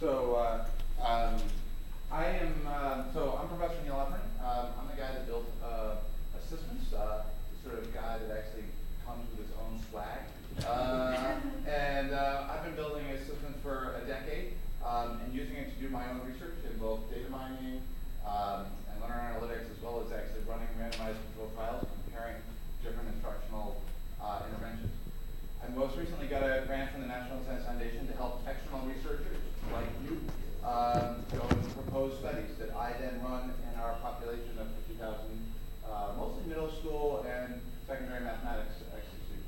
So I'm Professor Neil Heffernan. I'm the guy that built assistants, the sort of guy that actually comes with his own swag. I've been building assistants for a decade and using it to do my own research in both data mining and learner analytics, as well as actually running randomized controlled trials, comparing different instructional interventions. I most recently got a grant from the National Science Foundation to help external researchers like you go and propose studies that I then run in our population of 50,000, mostly middle school and secondary mathematics students,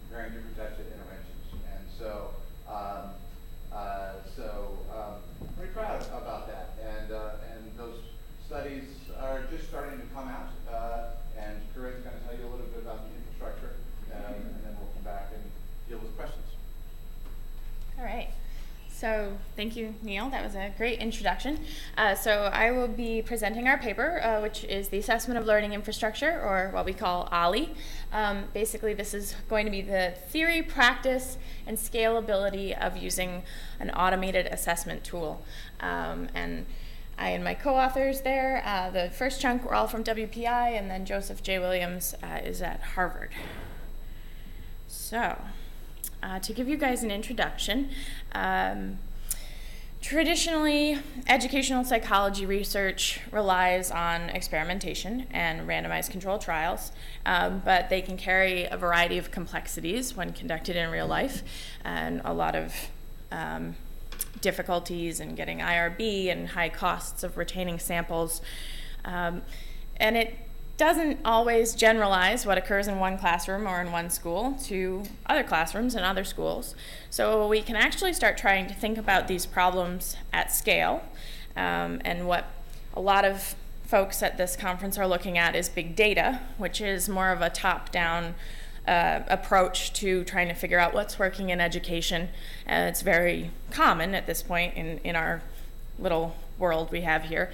comparing different types of interventions. And so, I'm pretty proud about that. And those studies are just starting to come out. And Korinn's going to tell you a little bit about the infrastructure, and then we'll come back and deal with questions. All right. So thank you, Neil. That was a great introduction. So I will be presenting our paper, which is the Assessment of Learning Infrastructure, or what we call OLLI. Basically, this is going to be the theory, practice, and scalability of using an automated assessment tool. And I and my co-authors there, the first chunk were all from WPI, and then Joseph J. Williams is at Harvard. So, to give you guys an introduction, traditionally, educational psychology research relies on experimentation and randomized controlled trials, but they can carry a variety of complexities when conducted in real life, and a lot of difficulties in getting IRB and high costs of retaining samples. And it doesn't always generalize what occurs in one classroom or in one school to other classrooms and other schools. So we can actually start trying to think about these problems at scale. And what a lot of folks at this conference are looking at is big data, which is more of a top-down approach to trying to figure out what's working in education. And it's very common at this point in our little world we have here.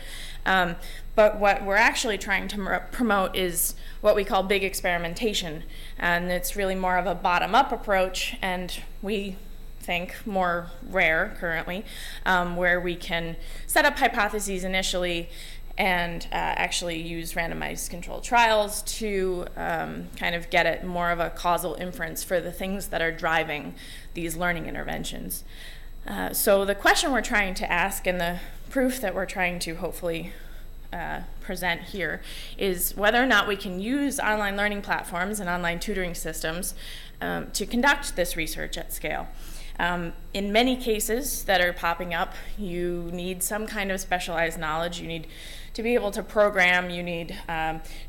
But what we're actually trying to promote is what we call big experimentation. And it's really more of a bottom-up approach, and we think more rare currently, where we can set up hypotheses initially and actually use randomized controlled trials to kind of get at more of a causal inference for the things that are driving these learning interventions. So the question we're trying to ask, and the proof that we're trying to hopefully present here, is whether or not we can use online learning platforms and online tutoring systems to conduct this research at scale. In many cases that are popping up, you need some kind of specialized knowledge. You need to be able to program. You need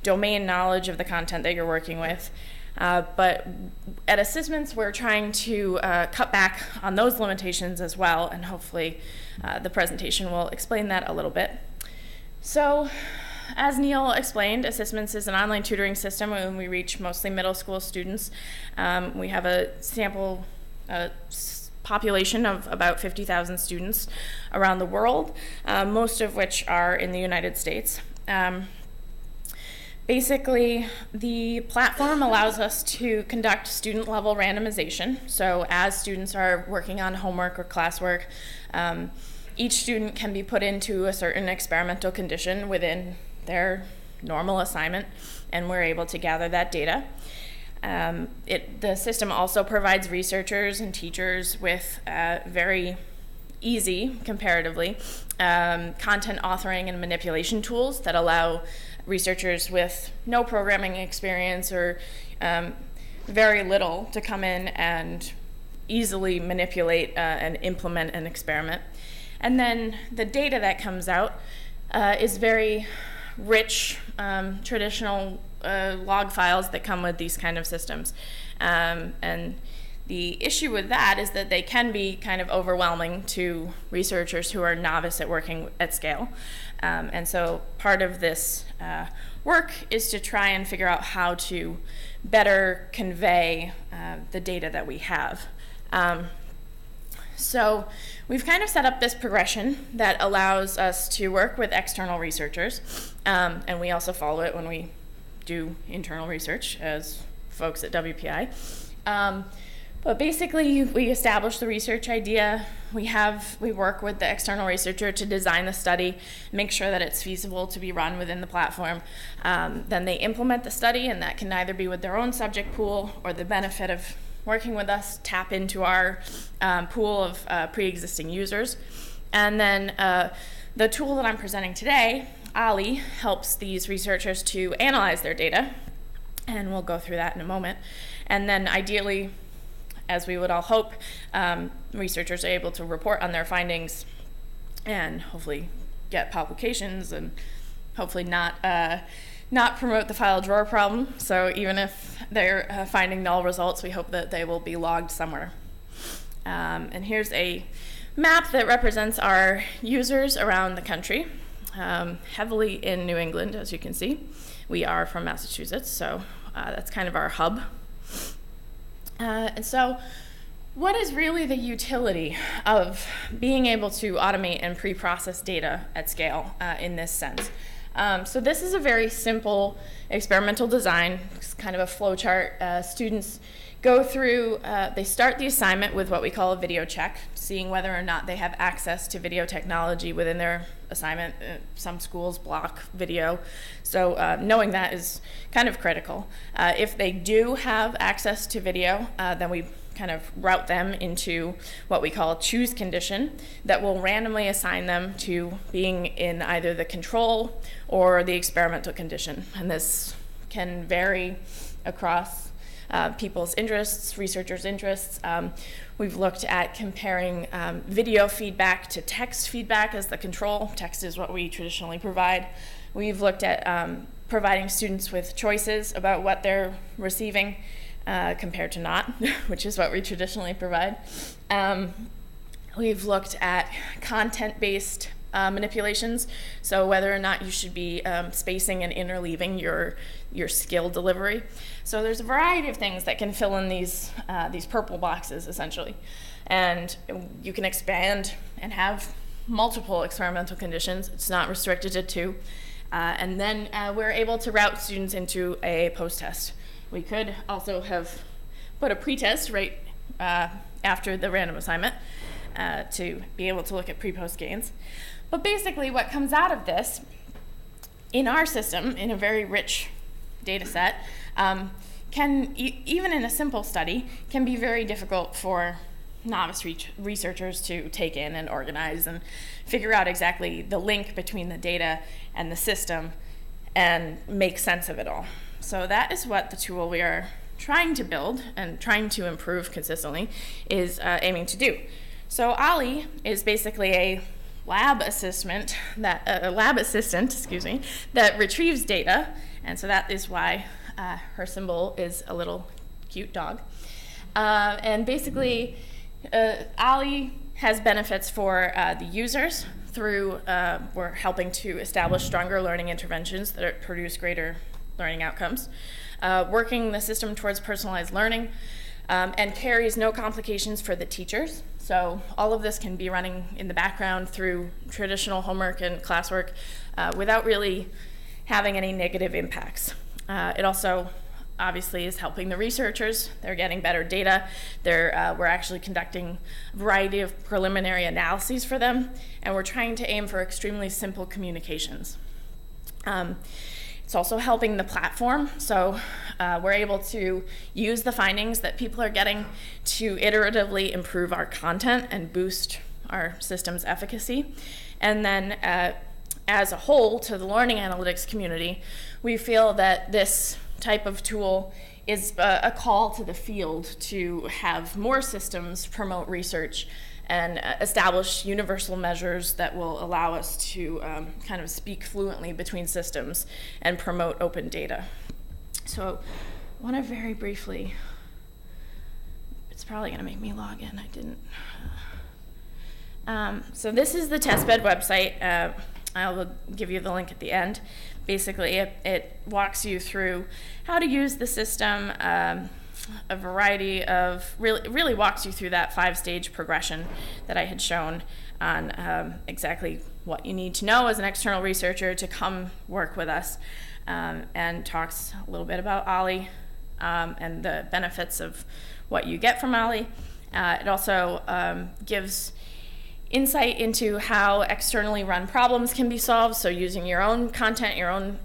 domain knowledge of the content that you're working with. But at Assessments, we're trying to cut back on those limitations as well, and hopefully the presentation will explain that a little bit. So, as Neil explained, Assessments is an online tutoring system, and we reach mostly middle school students. We have a sample population of about 50,000 students around the world, most of which are in the United States. Basically, the platform allows us to conduct student-level randomization. So as students are working on homework or classwork, each student can be put into a certain experimental condition within their normal assignment, and we're able to gather that data. The system also provides researchers and teachers with very easy, comparatively, content authoring and manipulation tools that allow researchers with no programming experience or very little to come in and easily manipulate and implement an experiment. And then the data that comes out is very rich, traditional log files that come with these kind of systems. And the issue with that is that they can be kind of overwhelming to researchers who are novice at working at scale. And so part of this work is to try and figure out how to better convey the data that we have. So we've kind of set up this progression that allows us to work with external researchers, and we also follow it when we do internal research as folks at WPI. But basically, we establish the research idea. We work with the external researcher to design the study, make sure that it's feasible to be run within the platform. Then they implement the study, and that can either be with their own subject pool or the benefit of working with us, tap into our pool of pre-existing users. And then the tool that I'm presenting today, Ollie, helps these researchers to analyze their data, and we'll go through that in a moment. And then ideally, as we would all hope, researchers are able to report on their findings and hopefully get publications and hopefully not promote the file drawer problem. So even if they're finding null results, we hope that they will be logged somewhere. And here's a map that represents our users around the country, heavily in New England, as you can see. We are from Massachusetts, so that's kind of our hub. And so what is really the utility of being able to automate and pre-process data at scale in this sense? So this is a very simple experimental design. It's kind of a flow chart. Students go through, they start the assignment with what we call a video check, seeing whether or not they have access to video technology within their assignment. Some schools block video, so knowing that is kind of critical. If they do have access to video, then we kind of route them into what we call a choose condition that will randomly assign them to being in either the control or the experimental condition. And this can vary across people's interests, researchers' interests. We've looked at comparing video feedback to text feedback as the control. Text is what we traditionally provide. We've looked at providing students with choices about what they're receiving compared to not, which is what we traditionally provide. We've looked at content-based manipulations, so whether or not you should be spacing and interleaving your skill delivery. So there's a variety of things that can fill in these purple boxes, essentially. And you can expand and have multiple experimental conditions. It's not restricted to 2. And then we're able to route students into a post-test. We could also have put a pre-test right after the random assignment to be able to look at pre-post gains. But basically what comes out of this, in our system, in a very rich data set, can, even in a simple study, can be very difficult for novice researchers to take in and organize and figure out exactly the link between the data and the system and make sense of it all. So that is what the tool we are trying to build and trying to improve consistently is aiming to do. So Ollie is basically a lab assistant that retrieves data, and so that is why her symbol is a little cute dog. And basically, Ollie has benefits for the users through we're helping to establish stronger learning interventions that produce greater learning outcomes, working the system towards personalized learning, and carries no complications for the teachers. So all of this can be running in the background through traditional homework and classwork without really having any negative impacts. It also obviously is helping the researchers. They're getting better data. We're actually conducting a variety of preliminary analyses for them, and we're trying to aim for extremely simple communications. It's also helping the platform, so we're able to use the findings that people are getting to iteratively improve our content and boost our system's efficacy. And then as a whole, to the learning analytics community, we feel that this type of tool is a call to the field to have more systems promote research and establish universal measures that will allow us to kind of speak fluently between systems and promote open data. So I want to very briefly, it's probably going to make me log in, I didn't. So this is the testbed website. I'll give you the link at the end. Basically, it walks you through how to use the system, a variety of, really walks you through that 5-stage progression that I had shown on exactly what you need to know as an external researcher to come work with us, and talks a little bit about Ollie and the benefits of what you get from Ollie. It also gives insight into how externally run problems can be solved, so using your own content, your own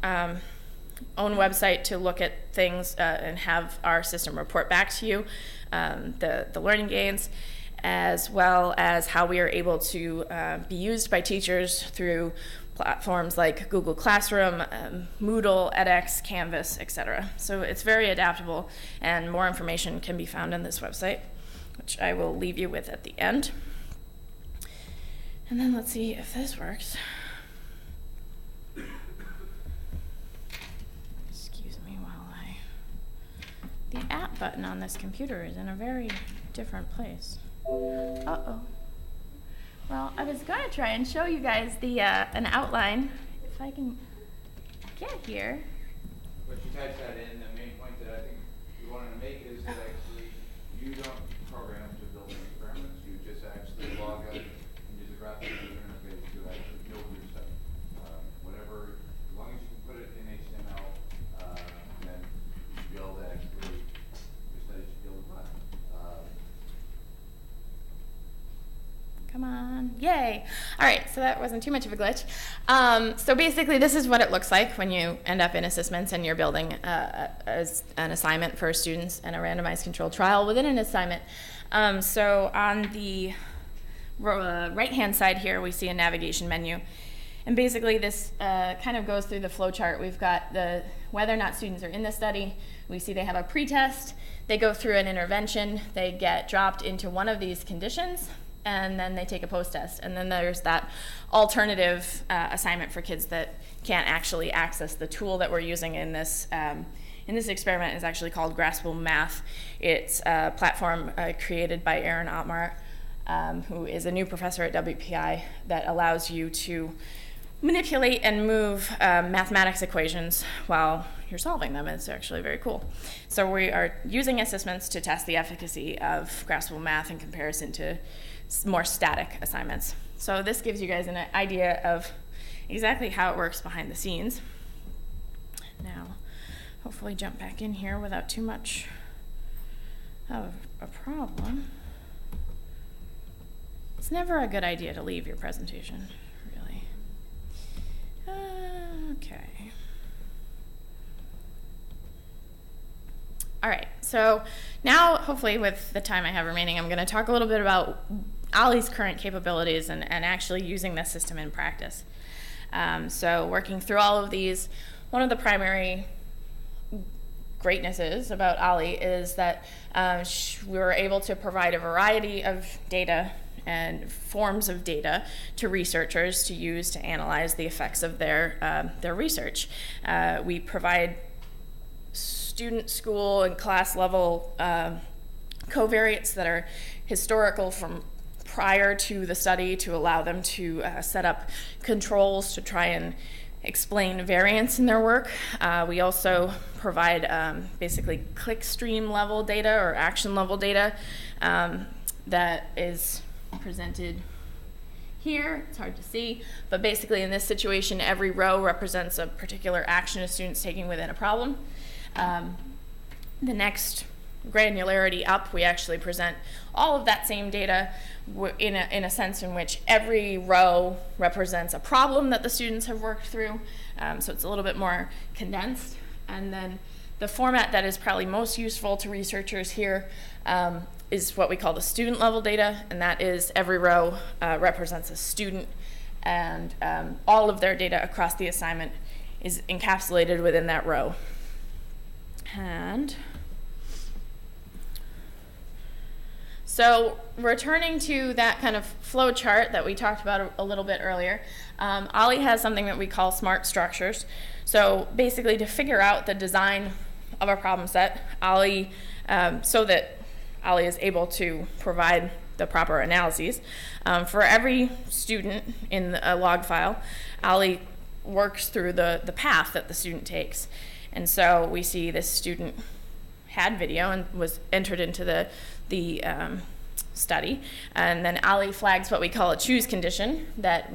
website to look at things and have our system report back to you the learning gains, as well as how we are able to be used by teachers through platforms like Google Classroom, Moodle, edX, Canvas, etc. So it's very adaptable, and more information can be found on this website, which I will leave you with at the end. And then let's see if this works. Excuse me while the app button on this computer is in a very different place. Uh-oh. Well, I was going to try and show you guys the an outline, if I can get here. But you typed that in. The main point that I think we wanted to make is that actually you don't program to build experiments. You just actually log in and use a graphical user interface to actually build your stuff. Whatever, as long as you can put it in HTML, then you should be able to actually, your study should be able to run. Come on, yay. All right, so that wasn't too much of a glitch. So basically this is what it looks like when you end up in assessments and you're building as an assignment for students and a randomized controlled trial within an assignment. So on the right-hand side here, we see a navigation menu. And basically this kind of goes through the flow chart. We've got whether or not students are in the study. We see they have a pretest. They go through an intervention. They get dropped into one of these conditions, and then they take a post-test. And then there's that alternative assignment for kids that can't actually access the tool that we're using in this experiment. Is actually called Graspable Math. It's a platform created by Aaron Ottmar, who is a new professor at WPI, that allows you to manipulate and move mathematics equations while you're solving them. It's actually very cool. So we are using assessments to test the efficacy of Graspable Math in comparison to more static assignments. So this gives you guys an idea of exactly how it works behind the scenes. Now, hopefully jump back in here without too much of a problem. It's never a good idea to leave your presentation, really. Okay. All right, so now hopefully with the time I have remaining, I'm going to talk a little bit about Ollie's current capabilities and actually using this system in practice. So working through all of these, one of the primary greatnesses about Ollie is that we were able to provide a variety of data and forms of data to researchers to use to analyze the effects of their research. We provide student, school, and class level covariates that are historical from prior to the study to allow them to set up controls to try and explain variance in their work. We also provide basically clickstream level data or action level data that is presented here. It's hard to see, but basically in this situation, every row represents a particular action a student's taking within a problem. The next granularity up, we actually present all of that same data in a sense in which every row represents a problem that the students have worked through, so it's a little bit more condensed. And then the format that is probably most useful to researchers here is what we call the student level data, and that is every row represents a student, and all of their data across the assignment is encapsulated within that row. And so returning to that kind of flow chart that we talked about a little bit earlier, Ollie has something that we call smart structures. So basically to figure out the design of a problem set, Ollie, so that Ollie is able to provide the proper analyses. For every student in a log file, Ollie works through the path that the student takes. And so we see this student had video and was entered into the study. And then Ollie flags what we call a choose condition that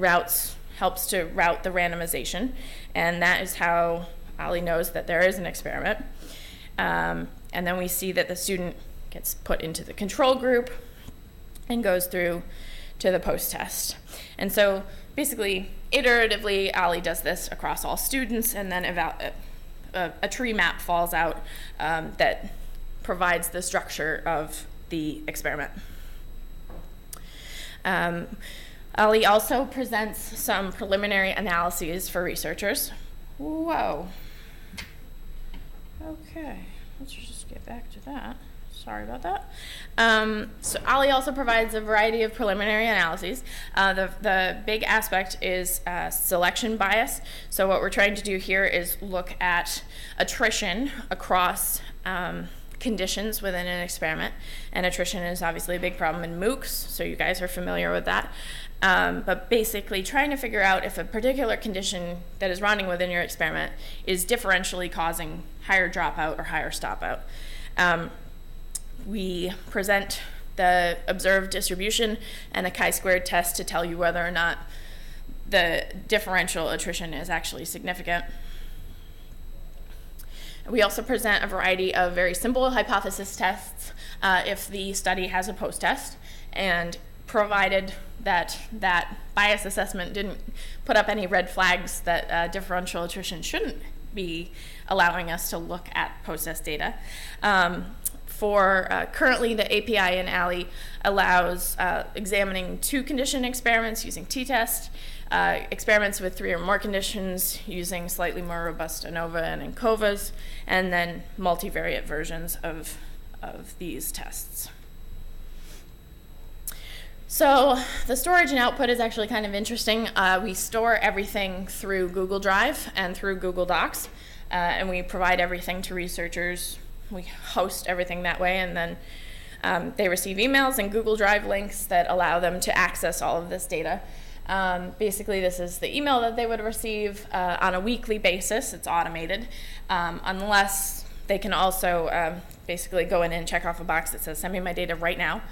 helps to route the randomization. And that is how Ollie knows that there is an experiment. And then we see that the student gets put into the control group and goes through to the post-test. And so basically, iteratively, Ali does this across all students, and then a tree map falls out that provides the structure of the experiment. Ali also presents some preliminary analyses for researchers. Whoa. Okay, let's just get back to that. Sorry about that. So Ali also provides a variety of preliminary analyses. The big aspect is selection bias. So what we're trying to do here is look at attrition across conditions within an experiment. And attrition is obviously a big problem in MOOCs, so you guys are familiar with that. But basically trying to figure out if a particular condition that is running within your experiment is differentially causing higher dropout or higher stopout. We present the observed distribution and a chi-squared test to tell you whether or not the differential attrition is actually significant. We also present a variety of very simple hypothesis tests if the study has a post-test, and provided that that bias assessment didn't put up any red flags that differential attrition shouldn't be allowing us to look at post-test data. Currently, the API in Ali allows examining 2 condition experiments using t-test, experiments with 3 or more conditions using slightly more robust ANOVA and ANCOVAs, and then multivariate versions of these tests. So the storage and output is actually kind of interesting. We store everything through Google Drive and through Google Docs, and we provide everything to researchers. We host everything that way, and then they receive emails and Google Drive links that allow them to access all of this data. Basically, this is the email that they would receive on a weekly basis. It's automated, unless they can also basically go in and check off a box that says, send me my data right now.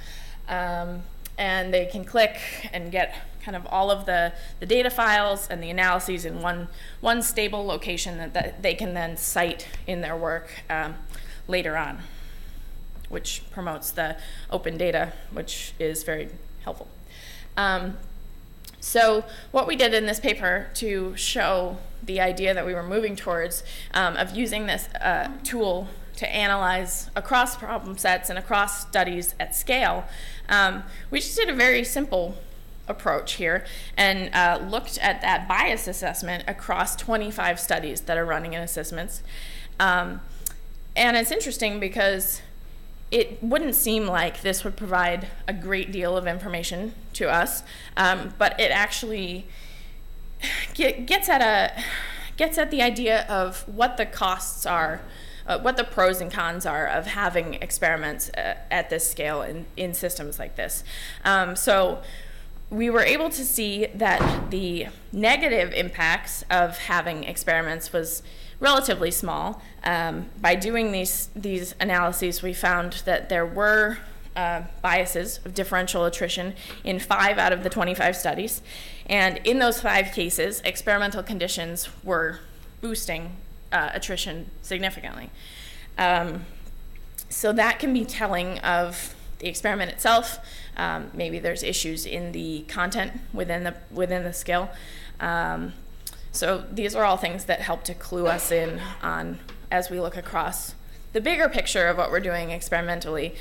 And they can click and get kind of all of the data files and the analyses in one stable location that they can then cite in their work later on, which promotes the open data, which is very helpful. So what we did in this paper to show the idea that we were moving towards of using this tool to analyze across problem sets and across studies at scale, we just did a very simple approach here and looked at that bias assessment across 25 studies that are running in assessments. And it's interesting because it wouldn't seem like this would provide a great deal of information to us, but it actually gets at the idea of what the costs are, what the pros and cons are of having experiments at this scale in systems like this. So we were able to see that the negative impacts of having experiments was relatively small. By doing these analyses, we found that there were biases of differential attrition in 5 out of the 25 studies. And in those 5 cases, experimental conditions were boosting attrition significantly. So that can be telling of the experiment itself. Maybe there's issues in the content within the skill. So these are all things that help to clue us in on, as we look across the bigger picture of what we're doing experimentally,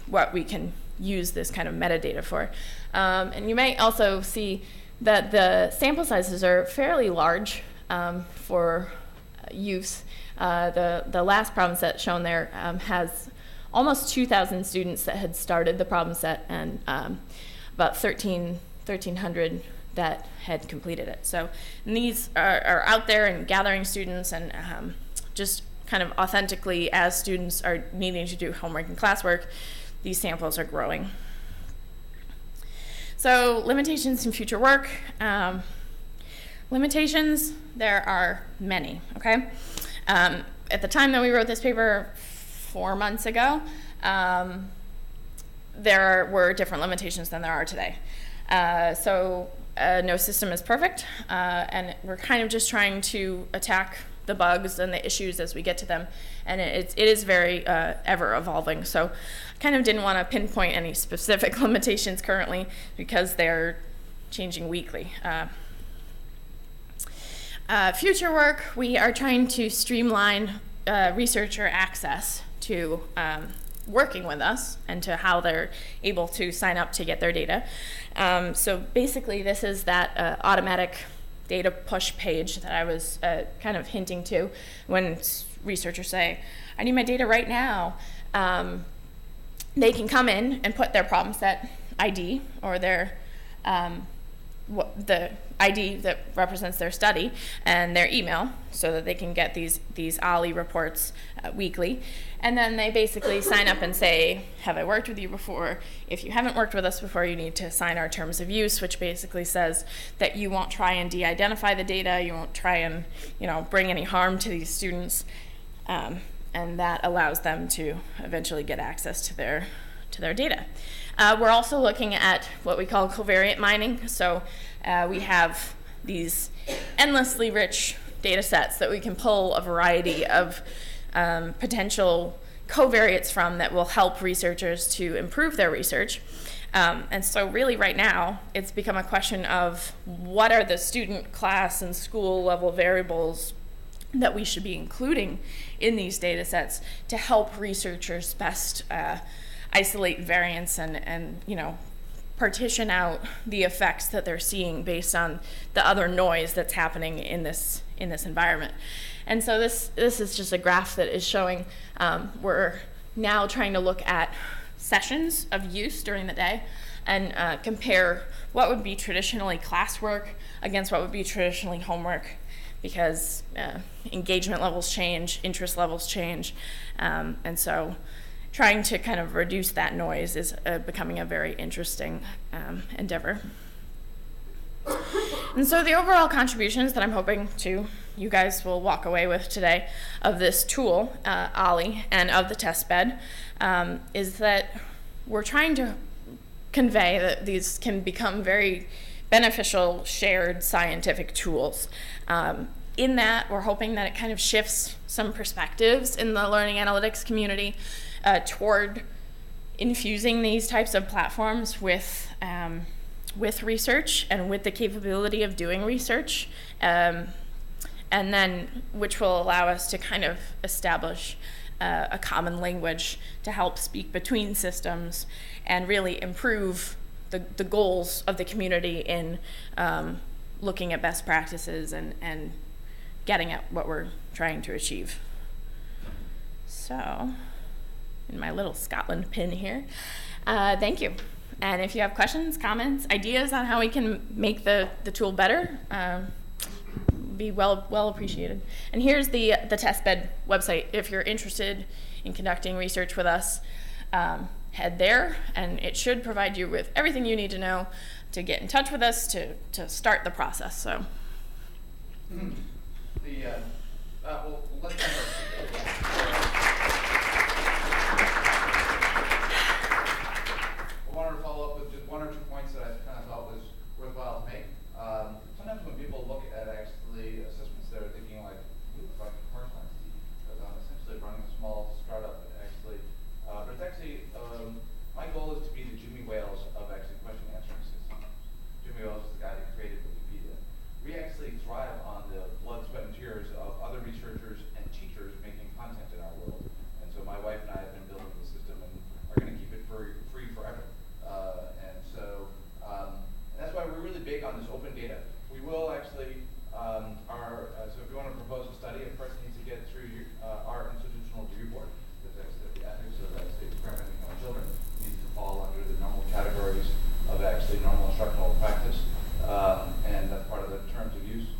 what we can use this kind of metadata for. And you may also see that the sample sizes are fairly large for use. The last problem set shown there has almost 2,000 students that had started the problem set, and about 1,300 that had completed it. So these are out there and gathering students, and just kind of authentically, as students are needing to do homework and classwork, these samples are growing. So limitations in future work. Limitations, there are many, okay? At the time that we wrote this paper 4 months ago, there were different limitations than there are today. So no system is perfect, and we're kind of just trying to attack the bugs and the issues as we get to them, and it is very ever evolving. So I kind of didn't want to pinpoint any specific limitations currently because they're changing weekly. Future work, we are trying to streamline researcher access to working with us and to how they're able to sign up to get their data. So basically this is that automatic data push page that I was kind of hinting to when researchers say, I need my data right now. They can come in and put their problem set ID or their the ID that represents their study and their email so that they can get these OLLI reports weekly. And then they basically sign up and say, have I worked with you before? If you haven't worked with us before, you need to sign our terms of use, which basically says that you won't try and de-identify the data, you won't try and bring any harm to these students, and that allows them to eventually get access to their data. We're also looking at what we call covariant mining. So we have these endlessly rich data sets that we can pull a variety of potential covariates from that will help researchers to improve their research. And so really right now, it's become a question of what are the student, class, and school level variables that we should be including in these data sets to help researchers best isolate variance and partition out the effects that they're seeing based on the other noise that's happening in this environment. And so this is just a graph that is showing we're now trying to look at sessions of use during the day and compare what would be traditionally classwork against what would be traditionally homework, because engagement levels change, interest levels change, and so trying to kind of reduce that noise is becoming a very interesting endeavor. And so the overall contributions that I'm hoping you guys will walk away with today of this tool, OLLI, and of the test bed, is that we're trying to convey that these can become very beneficial shared scientific tools. In that, we're hoping that it kind of shifts some perspectives in the learning analytics community toward infusing these types of platforms with research and with the capability of doing research, and then which will allow us to kind of establish a common language to help speak between systems and really improve the goals of the community in looking at best practices and getting at what we're trying to achieve. So, in my little Scotland pin here, thank you. And if you have questions, comments, ideas on how we can make the tool better, be well appreciated. And here's the testbed website. If you're interested in conducting research with us, head there, and it should provide you with everything you need to know to get in touch with us to start the process. So. Well, let's I wanted to follow up with just one or two points that I kind of thought was worthwhile to make. Sometimes when people look at actually assessments, they're thinking like, ooh, if I can commercialize these, because I'm essentially running a small startup actually. But it's actually, my goal is to be the Jimmy Wales of actually question answering systems. Jimmy Wales is the guy that created Wikipedia. We actually thrive on the blood, sweat, and tears of other researchers and teachers making content in our world. And so my wife and I have been building the system and are going to keep it free forever. And that's why we're really big on this open data. We will actually, so if you want to propose a study, it first needs to get through our institutional review board. That's actually the ethics of actually experimenting on children. It needs to fall under the normal categories of actually normal instructional practice. And that's part of the terms of use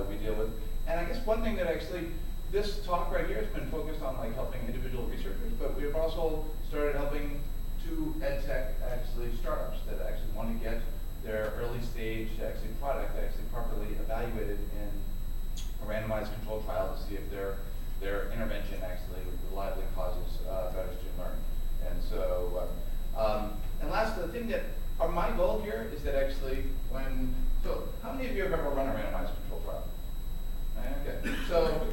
we deal with. And I guess one thing that actually, this talk right here has been focused on like helping individual researchers, but we've also started helping two ed tech actually startups that actually want to get their early stage actually product actually properly evaluated in a randomized controlled trial to see if their intervention actually reliably causes better student learning. And so, and last, the thing that my goal here is that actually so how many of you have ever run a randomized controlled trial? Okay, so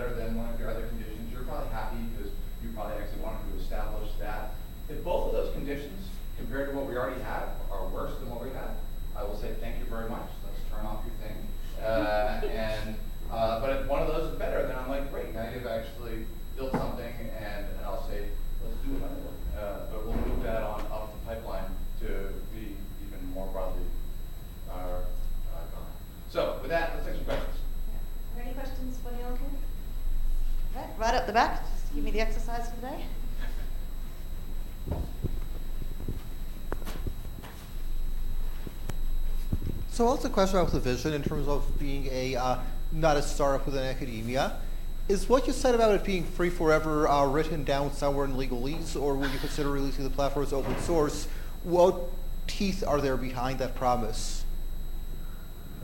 better than one of your other conditions, you're probably happy because you probably actually wanted to establish that. If both of those conditions, compared to what we already have, are worse than what we have, I will say thank you very much. Let's turn off your thing. But if one of those is better, then I'm like, great, now you've actually built something, and I'll say, let's do another one. But we'll move that on up the pipeline to be even more broadly gone. So with that, let's take some questions. Are there any questions for Neil? Right up the back, just give me the exercise for the day. So what's the question about the vision in terms of being a not a startup within academia? Is what you said about it being free forever written down somewhere in legalese, or will you consider releasing the platform as open source? What teeth are there behind that promise?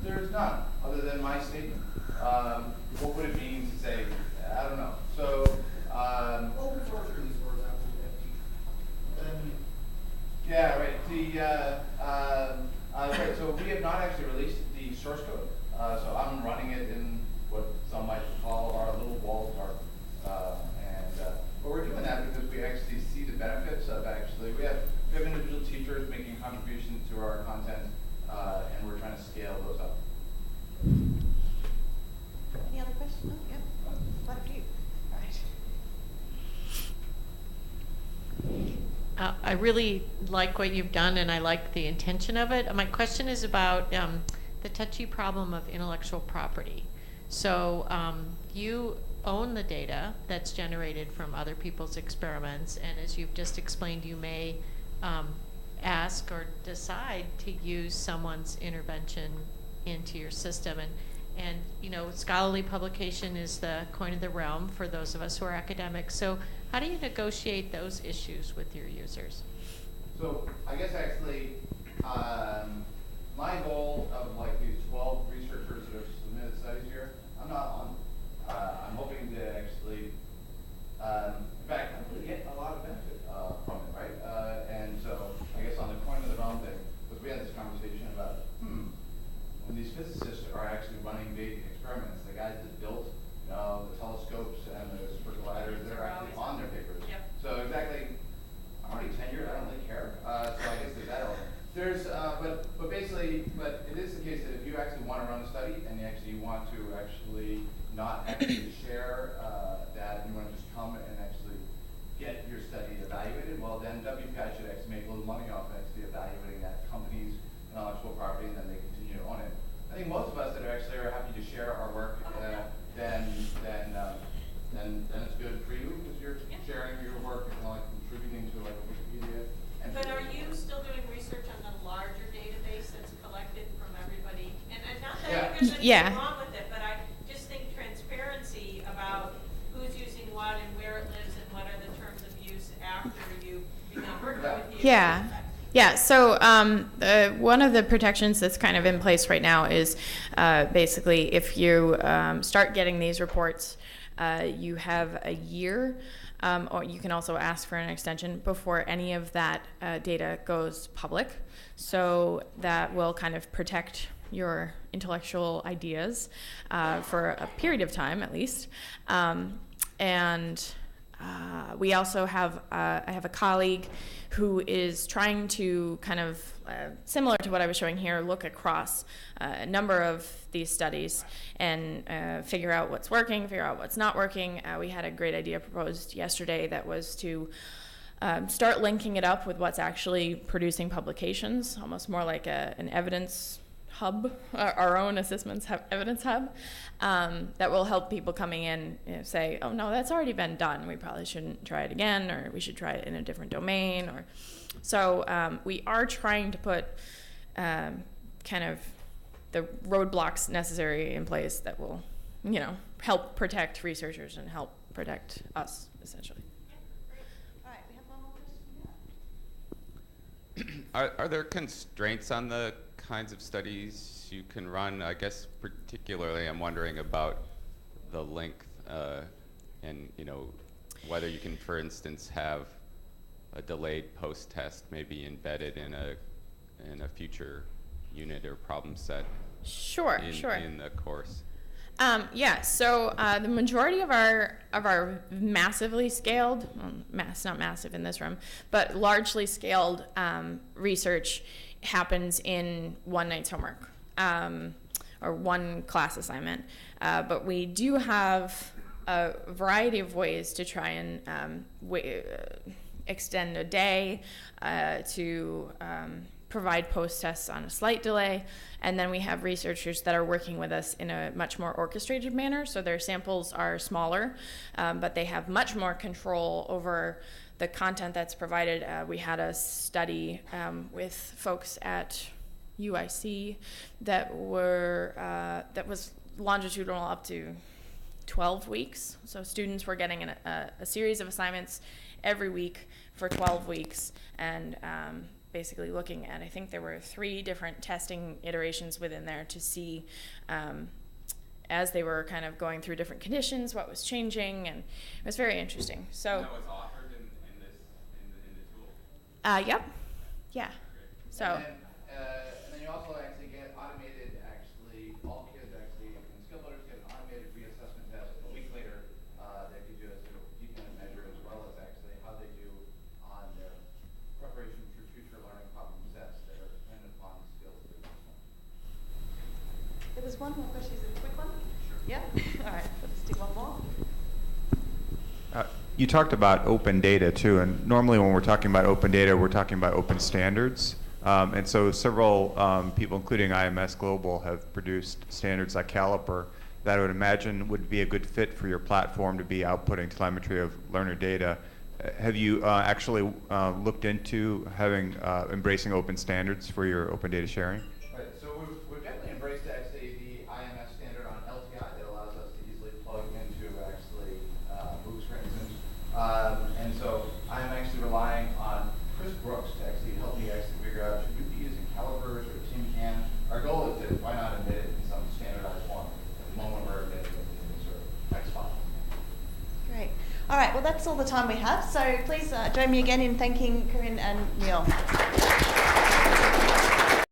There's none, other than my statement. What would it mean to say, I don't know. So, Open source release, for example, yeah, right. Right, so we have not actually released the source code. So I'm running it in what some might call our little walled garden. But we're doing that because we actually see the benefits of actually, we have individual teachers making contributions to our content, and we're trying to scale those up. Any other questions? Oh, yep. Quite a few. All right. I really like what you've done, and I like the intention of it. My question is about the touchy problem of intellectual property. So you own the data that's generated from other people's experiments, and as you've just explained, you may ask or decide to use someone's intervention into your system. And you know, scholarly publication is the coin of the realm for those of us who are academics. So how do you negotiate those issues with your users? So I guess actually, my goal of like these 12 researchers that have submitted studies here, I'm not on. I'm hoping to actually, in fact, I'm going to get a lot of benefit from it, right? And so I guess on the coin of the realm thing, because we had this conversation about, when these physicists are actually running big experiments, the guys that built the telescopes and the super colliders, they're actually on their papers. Yep. So exactly, I'm already tenured, I don't really care. So I guess there's that element. There's, but basically, but it is the case that if you actually want to run a study and you actually want to actually not actually share that, and you want to just come and actually get your study evaluated, well then WPI should actually make a little money off actually evaluating that company's intellectual property, and then they continue to own it. I think most of us that actually are happy to share our work, then it's good for you because you're sharing your work and like contributing to like Wikipedia. But are you still doing research on the larger database that's collected from everybody? And not that I think there's anything wrong with it, but I just think transparency about who's using what and where it lives and what are the terms of use after you become working with you. Yeah, so one of the protections that's kind of in place right now is basically if you start getting these reports, you have a year, or you can also ask for an extension before any of that data goes public. So that will kind of protect your intellectual ideas for a period of time at least. We also have, I have a colleague who is trying to kind of, similar to what I was showing here, look across a number of these studies and figure out what's working, figure out what's not working. We had a great idea proposed yesterday that was to start linking it up with what's actually producing publications, almost more like an evidence hub, our own assessments evidence hub, that will help people coming in say, oh no, that's already been done, we probably shouldn't try it again, or we should try it in a different domain. Or so we are trying to put kind of the roadblocks necessary in place that will, help protect researchers and help protect us, essentially. All right, we have one more question. Are there constraints on the kinds of studies you can run? I guess particularly I'm wondering about the length and whether you can, for instance, have a delayed post-test maybe embedded in a future unit or problem set. Sure. In the course. Yeah, so the majority of our massively scaled, well, not massive in this room, but largely scaled research happens in one night's homework or one class assignment. But we do have a variety of ways to try and extend a day to provide post-tests on a slight delay, and then we have researchers that are working with us in a much more orchestrated manner, so their samples are smaller, but they have much more control over the content that's provided. We had a study with folks at UIC that was longitudinal up to 12 weeks, so students were getting a series of assignments every week for 12 weeks, and basically looking at, I think there were 3 different testing iterations within there to see, as they were kind of going through different conditions, what was changing, and it was very interesting. So. And that was offered in the tool? Yep. Yeah. So. And then you also actually get automated, all kids actually, and skill builders get an automated reassessment test a week later that gives you a sort of detailed measure as well as actually how they do on their preparation for future learning problem sets that are dependent upon the skills of the person. There was one more question. Is it a quick one? Sure. Yeah? All right, let's do one more. You talked about open data too, and normally when we're talking about open data, we're talking about open standards. And so several people, including IMS Global, have produced standards like Caliper that I would imagine would be a good fit for your platform to be outputting telemetry of learner data. Have you actually looked into embracing open standards for your open data sharing? Right, so we've definitely embraced actually the IMS standard on LTI that allows us to easily plug into actually MOOCs, for instance. And so I'm actually relying on Chris Brooks to actually help me actually figure out, should we be using calipers or TimCan? Our goal is to, why not embed it in some standardized form at the moment we're embedded in sort of text file. Great. All right, well, that's all the time we have. So please join me again in thanking Korinn and Neil.